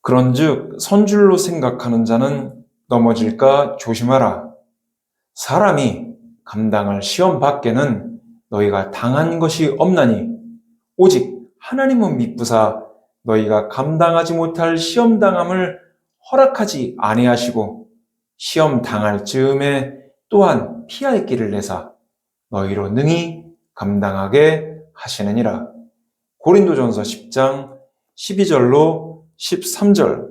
그런즉 선줄로 생각하는 자는 넘어질까 조심하라. 사람이 감당할 시험 밖에는 너희가 당한 것이 없나니 오직 하나님은 믿부사 너희가 감당하지 못할 시험 당함을 허락하지 아니하시고 시험 당할 즈음에 또한 피할 길을 내사 너희로 능히 감당하게 하시느니라. 고린도전서 10장 12절로 13절.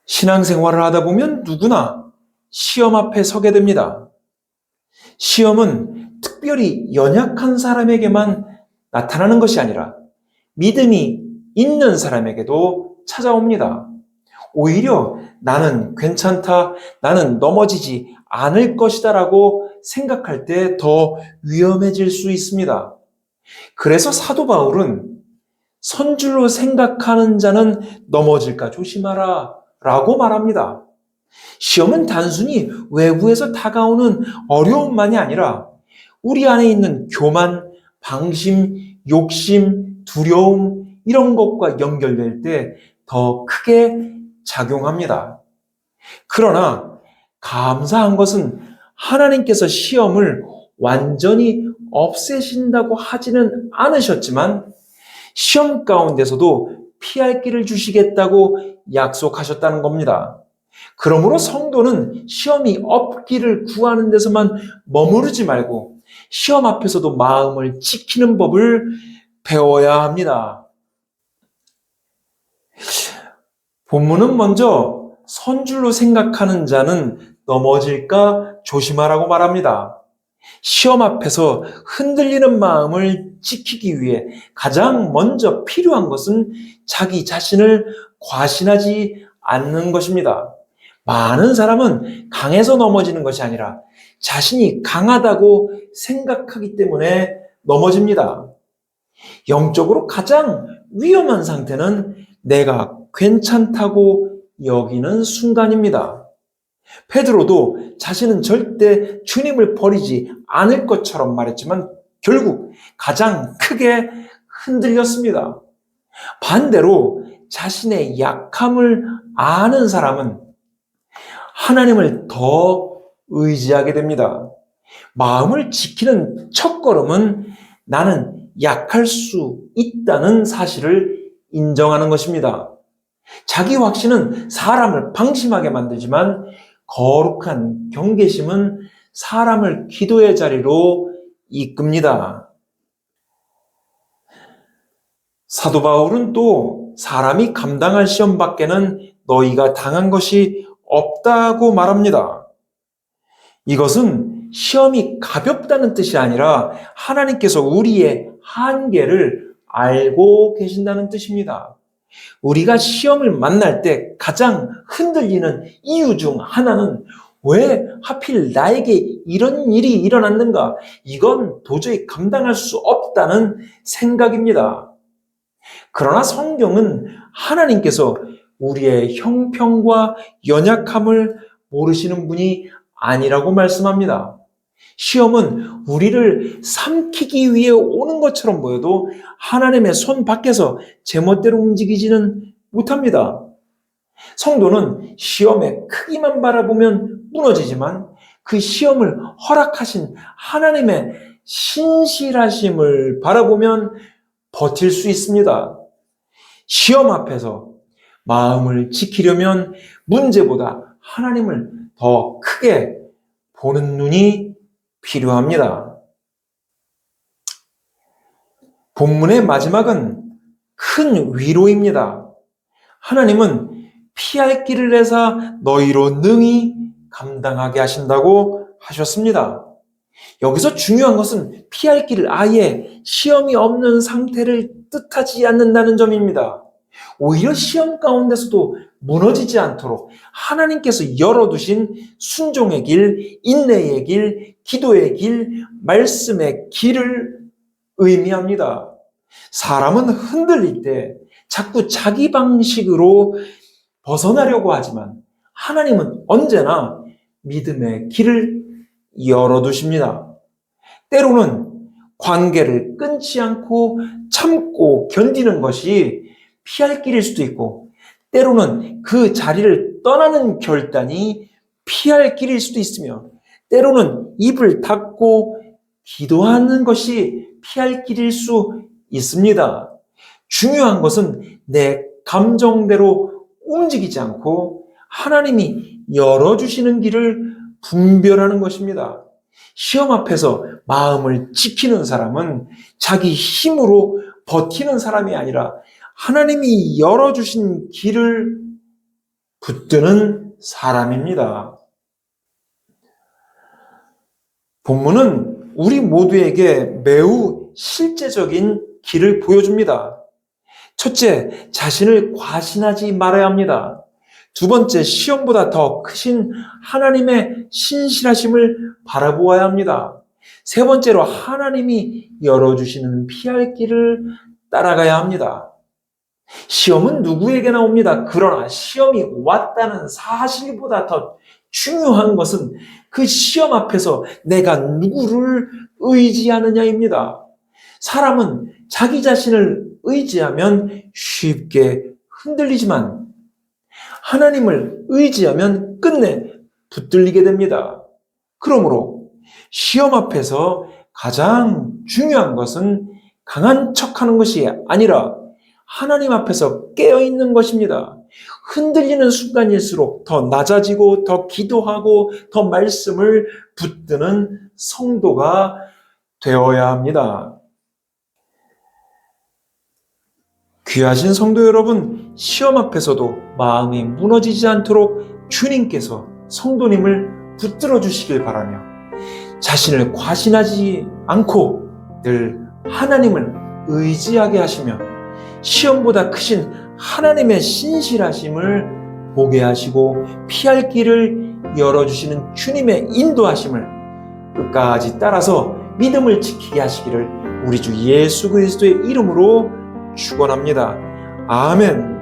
신앙생활을 하다 보면 누구나 시험 앞에 서게 됩니다. 시험은 특별히 연약한 사람에게만 나타나는 것이 아니라 믿음이 있는 사람에게도 찾아옵니다. 오히려 나는 괜찮다, 나는 넘어지지 않을 것이다 라고 생각할 때 더 위험해질 수 있습니다. 그래서 사도 바울은 선줄로 생각하는 자는 넘어질까 조심하라 라고 말합니다. 시험은 단순히 외부에서 다가오는 어려움만이 아니라 우리 안에 있는 교만, 방심, 욕심, 두려움 이런 것과 연결될 때 더 크게 작용합니다. 그러나 감사한 것은 하나님께서 시험을 완전히 없애신다고 하지는 않으셨지만 시험 가운데서도 피할 길을 주시겠다고 약속하셨다는 겁니다. 그러므로 성도는 시험이 없기를 구하는 데서만 머무르지 말고 시험 앞에서도 마음을 지키는 법을 배워야 합니다. 본문은 먼저 선줄로 생각하는 자는 넘어질까 조심하라고 말합니다. 시험 앞에서 흔들리는 마음을 지키기 위해 가장 먼저 필요한 것은 자기 자신을 과신하지 않는 것입니다. 많은 사람은 강해서 넘어지는 것이 아니라 자신이 강하다고 생각하기 때문에 넘어집니다. 영적으로 가장 위험한 상태는 내가 괜찮다고 여기는 순간입니다. 베드로도 자신은 절대 주님을 버리지 않을 것처럼 말했지만 결국 가장 크게 흔들렸습니다. 반대로 자신의 약함을 아는 사람은 하나님을 더 의지하게 됩니다. 마음을 지키는 첫걸음은 나는 약할 수 있다는 사실을 인정하는 것입니다. 자기 확신은 사람을 방심하게 만들지만 거룩한 경계심은 사람을 기도의 자리로 이끕니다. 사도 바울은 또 사람이 감당할 시험 밖에는 너희가 당한 것이 없다고 말합니다. 이것은 시험이 가볍다는 뜻이 아니라 하나님께서 우리의 한계를 알고 계신다는 뜻입니다. 우리가 시험을 만날 때 가장 흔들리는 이유 중 하나는 왜 하필 나에게 이런 일이 일어났는가? 이건 도저히 감당할 수 없다는 생각입니다. 그러나 성경은 하나님께서 우리의 형편과 연약함을 모르시는 분이 아니라고 말씀합니다. 시험은 우리를 삼키기 위해 오는 것처럼 보여도 하나님의 손 밖에서 제멋대로 움직이지는 못합니다. 성도는 시험의 크기만 바라보면 무너지지만 그 시험을 허락하신 하나님의 신실하심을 바라보면 버틸 수 있습니다. 시험 앞에서 마음을 지키려면 문제보다 하나님을 더 크게 보는 눈이 필요합니다. 본문의 마지막은 큰 위로입니다. 하나님은 피할 길을 내사 너희로 능히 감당하게 하신다고 하셨습니다. 여기서 중요한 것은 피할 길을 아예 시험이 없는 상태를 뜻하지 않는다는 점입니다. 오히려 시험 가운데서도 무너지지 않도록 하나님께서 열어두신 순종의 길, 인내의 길, 기도의 길, 말씀의 길을 의미합니다. 사람은 흔들릴 때 자꾸 자기 방식으로 벗어나려고 하지만 하나님은 언제나 믿음의 길을 열어두십니다. 때로는 관계를 끊지 않고 참고 견디는 것이 피할 길일 수도 있고, 때로는 그 자리를 떠나는 결단이 피할 길일 수도 있으며, 때로는 입을 닫고 기도하는 것이 피할 길일 수 있습니다. 중요한 것은 내 감정대로 움직이지 않고 하나님이 열어주시는 길을 분별하는 것입니다. 시험 앞에서 마음을 지키는 사람은 자기 힘으로 버티는 사람이 아니라 하나님이 열어주신 길을 붙드는 사람입니다. 본문은 우리 모두에게 매우 실제적인 길을 보여줍니다. 첫째, 자신을 과신하지 말아야 합니다. 두 번째, 시험보다 더 크신 하나님의 신실하심을 바라보아야 합니다. 세 번째로, 하나님이 열어주시는 피할 길을 따라가야 합니다. 시험은 누구에게나 옵니다. 그러나 시험이 왔다는 사실보다 더 중요한 것은 그 시험 앞에서 내가 누구를 의지하느냐입니다. 사람은 자기 자신을 의지하면 쉽게 흔들리지만 하나님을 의지하면 끝내 붙들리게 됩니다. 그러므로 시험 앞에서 가장 중요한 것은 강한 척하는 것이 아니라 하나님 앞에서 깨어있는 것입니다. 흔들리는 순간일수록 더 낮아지고 더 기도하고 더 말씀을 붙드는 성도가 되어야 합니다. 귀하신 성도 여러분, 시험 앞에서도 마음이 무너지지 않도록 주님께서 성도님을 붙들어 주시길 바라며 자신을 과신하지 않고 늘 하나님을 의지하게 하시며 시험보다 크신 하나님의 신실하심을 보게 하시고 피할 길을 열어주시는 주님의 인도하심을 끝까지 따라서 믿음을 지키게 하시기를 우리 주 예수 그리스도의 이름으로 축원합니다. 아멘.